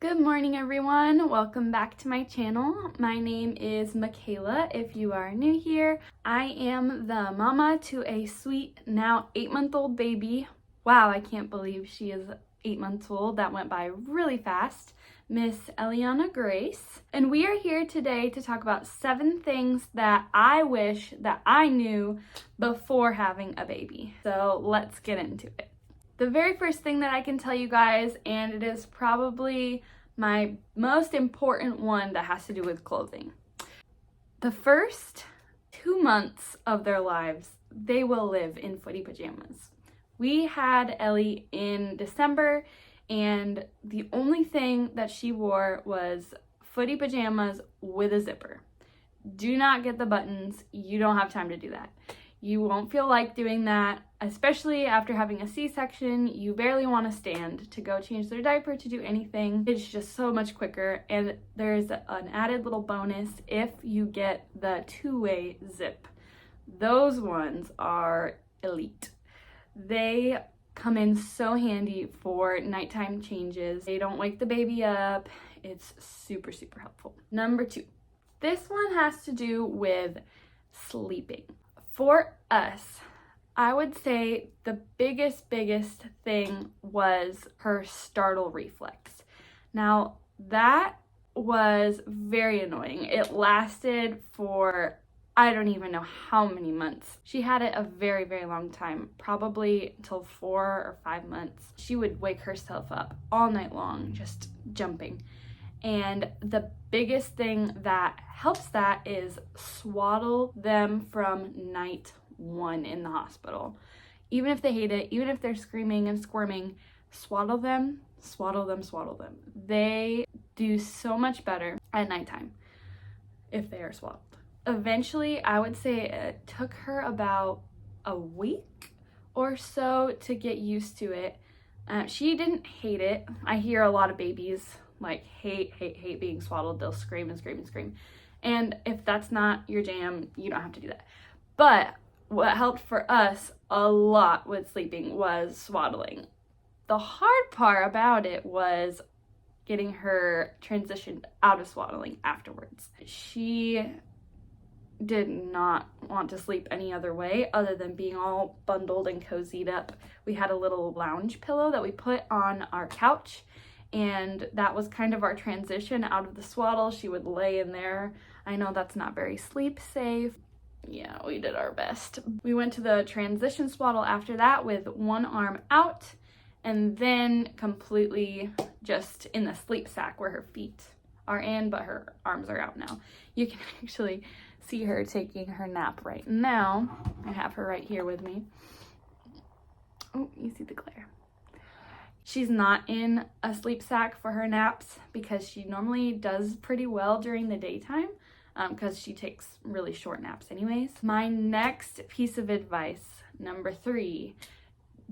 Good morning, everyone. Welcome back to my channel. My name is Michaela. If you are new here, I am the mama to a sweet, now 8-month-old baby. Wow, I can't believe she is 8 months old. That went by really fast. Miss Eliana Grace. And we are here today to talk about 7 things that I wish that I knew before having a baby. So let's get into it. The very first thing that I can tell you guys, and it is probably my most important one that has to do with clothing. The first 2 months of their lives, they will live in footy pajamas. We had Ellie in December, and the only thing that she wore was footy pajamas with a zipper. Do not get the buttons. You don't have time to do that. You won't feel like doing that, especially after having a C-section. You barely want to stand to go change their diaper, to do anything. It's just so much quicker, and there's an added little bonus if you get the 2-way zip. Those ones are elite. They come in so handy for nighttime changes. They don't wake the baby up. It's super, super helpful. Number 2, this one has to do with sleeping. For us, I would say the biggest thing was her startle reflex. Now, that was very annoying. It lasted for I don't even know how many months. She had it a very, very long time, probably until 4 or 5 months. She would wake herself up all night long, just jumping. And the biggest thing that helps that is swaddle them from night 1 in the hospital. Even if they hate it, even if they're screaming and squirming, swaddle them, swaddle them, swaddle them. They do so much better at nighttime if they are swaddled. Eventually, I would say it took her about a week or so to get used to it. She didn't hate it. I hear a lot of babies like hate being swaddled. They'll scream and scream and scream. And if that's not your jam, you don't have to do that. But what helped for us a lot with sleeping was swaddling. The hard part about it was getting her transitioned out of swaddling afterwards. She did not want to sleep any other way other than being all bundled and cozied up. We had a little lounge pillow that we put on our couch, and that was kind of our transition out of the swaddle. She would lay in there. I know that's not very sleep safe. Yeah, we did our best. We went to the transition swaddle after that with one arm out, and then completely just in the sleep sack where her feet are in, but her arms are out now. You can actually see her taking her nap right now. I have her right here with me. Oh, you see the glare. She's not in a sleep sack for her naps because she normally does pretty well during the daytime because she takes really short naps anyways. My next piece of advice, number 3,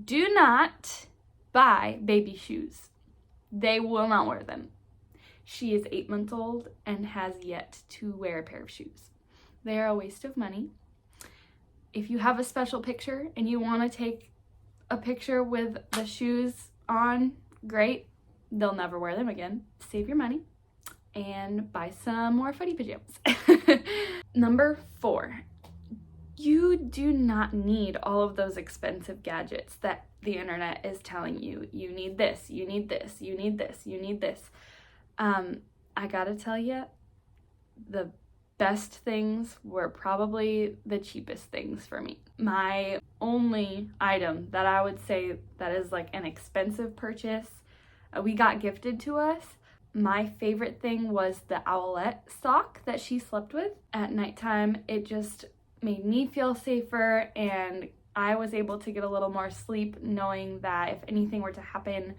do not buy baby shoes. They will not wear them. She is 8 months old and has yet to wear a pair of shoes. They are a waste of money. If you have a special picture and you want to take a picture with the shoes on, great. They'll never wear them again. Save your money and buy some more footy pajamas. Number 4, you do not need all of those expensive gadgets that the internet is telling you. You need this, you need this, you need this, you need this. I gotta tell you, the best things were probably the cheapest things for me. My only item that I would say that is like an expensive purchase, we got gifted to us. My favorite thing was the Owlette sock that she slept with at nighttime. It just made me feel safer, and I was able to get a little more sleep knowing that if anything were to happen,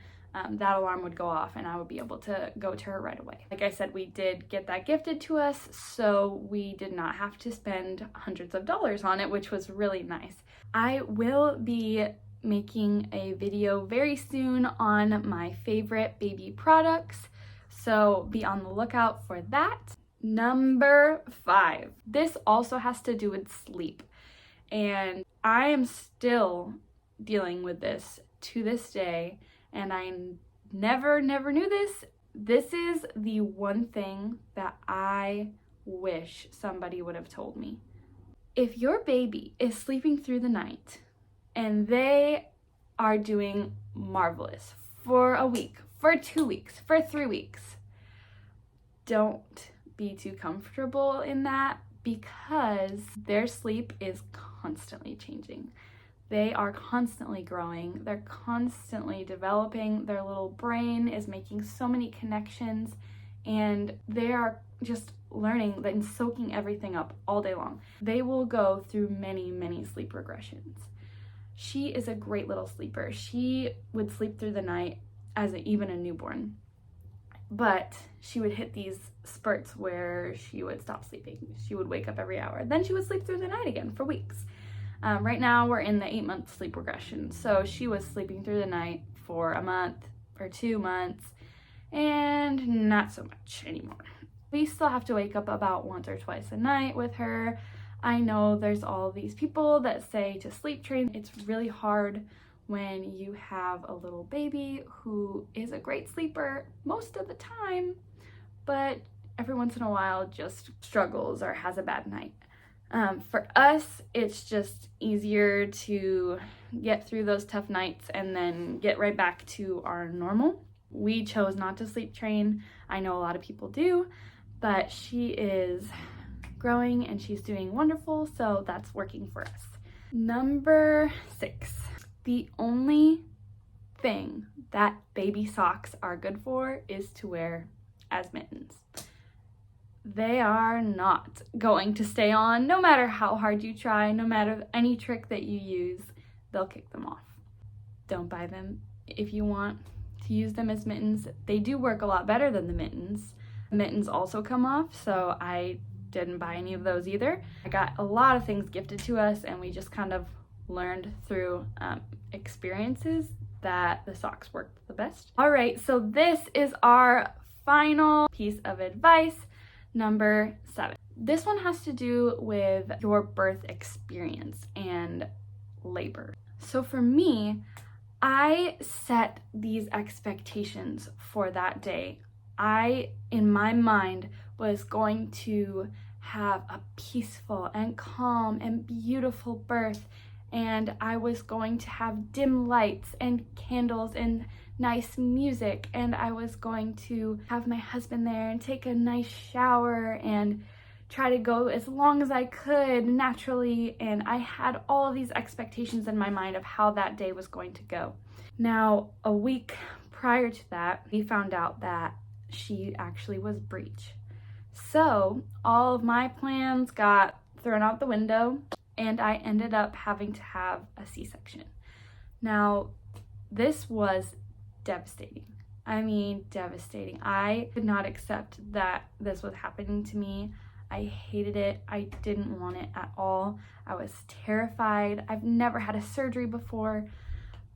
that alarm would go off and I would be able to go to her right away. Like I said, we did get that gifted to us, so we did not have to spend hundreds of dollars on it, which was really nice. I will be making a video very soon on my favorite baby products, so be on the lookout for that. Number 5. This also has to do with sleep, and I am still dealing with this to this day, and I never knew this This is the one thing that I wish somebody would have told me. If your baby is sleeping through the night and they are doing marvelous for a week, for 2 weeks, for 3 weeks, don't be too comfortable in that, because their sleep is constantly changing. They are constantly growing. They're constantly developing. Their little brain is making so many connections, and they are just learning and soaking everything up all day long. They will go through many, many sleep regressions. She is a great little sleeper. She would sleep through the night as even a newborn, but she would hit these spurts where she would stop sleeping. She would wake up every hour. Then she would sleep through the night again for weeks. Right now we're in the 8-month sleep regression. So she was sleeping through the night for a month or 2 months, and not so much anymore. We still have to wake up about once or twice a night with her. I know there's all these people that say to sleep train. It's really hard when you have a little baby who is a great sleeper most of the time, but every once in a while just struggles or has a bad night. For us, it's just easier to get through those tough nights and then get right back to our normal. We chose not to sleep train. I know a lot of people do, but she is growing and she's doing wonderful, so that's working for us. Number 6, the only thing that baby socks are good for is to wear as mittens. They are not going to stay on no matter how hard you try, no matter any trick that you use, they'll kick them off. Don't buy them if you want to use them as mittens. They do work a lot better than the mittens. Mittens also come off, so I didn't buy any of those either. I got a lot of things gifted to us, and we just kind of learned through experiences that the socks worked the best. All right, so this is our final piece of advice. Number 7. This one has to do with your birth experience and labor. So for me, I set these expectations for that day. I, in my mind, was going to have a peaceful and calm and beautiful birth, and I was going to have dim lights and candles and nice music, and I was going to have my husband there and take a nice shower and try to go as long as I could naturally, and I had all of these expectations in my mind of how that day was going to go. Now, a week prior to that, we found out that she actually was breech. So all of my plans got thrown out the window, and I ended up having to have a C-section. Now, this was devastating. I mean, devastating. I could not accept that this was happening to me. I hated it. I didn't want it at all. I was terrified. I've never had a surgery before.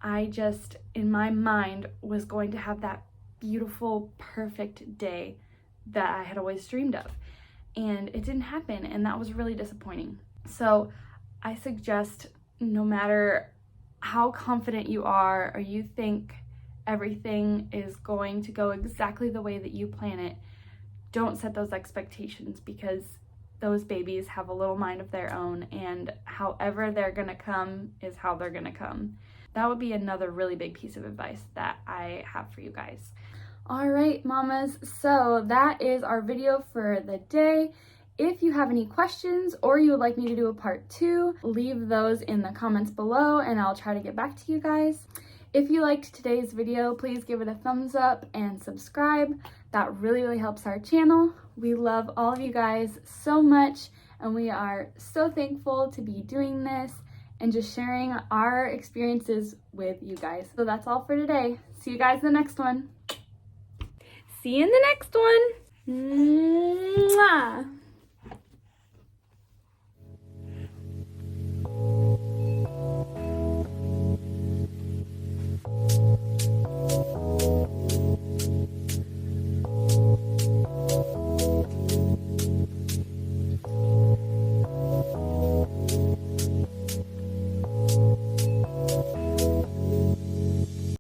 I just, in my mind, was going to have that beautiful, perfect day that I had always dreamed of. And it didn't happen, and that was really disappointing. So I suggest, no matter how confident you are or you think everything is going to go exactly the way that you plan it, don't set those expectations, because those babies have a little mind of their own, and however they're gonna come is how they're gonna come. That would be another really big piece of advice that I have for you guys. All right, mamas, so that is our video for the day. If you have any questions or you would like me to do a part 2, leave those in the comments below and I'll try to get back to you guys. If you liked today's video, please give it a thumbs up and subscribe. That really helps our channel. We love all of you guys so much, and we are so thankful to be doing this and just sharing our experiences with you guys. So that's all for today. See you guys in the next one. See you in the next one. Mwah.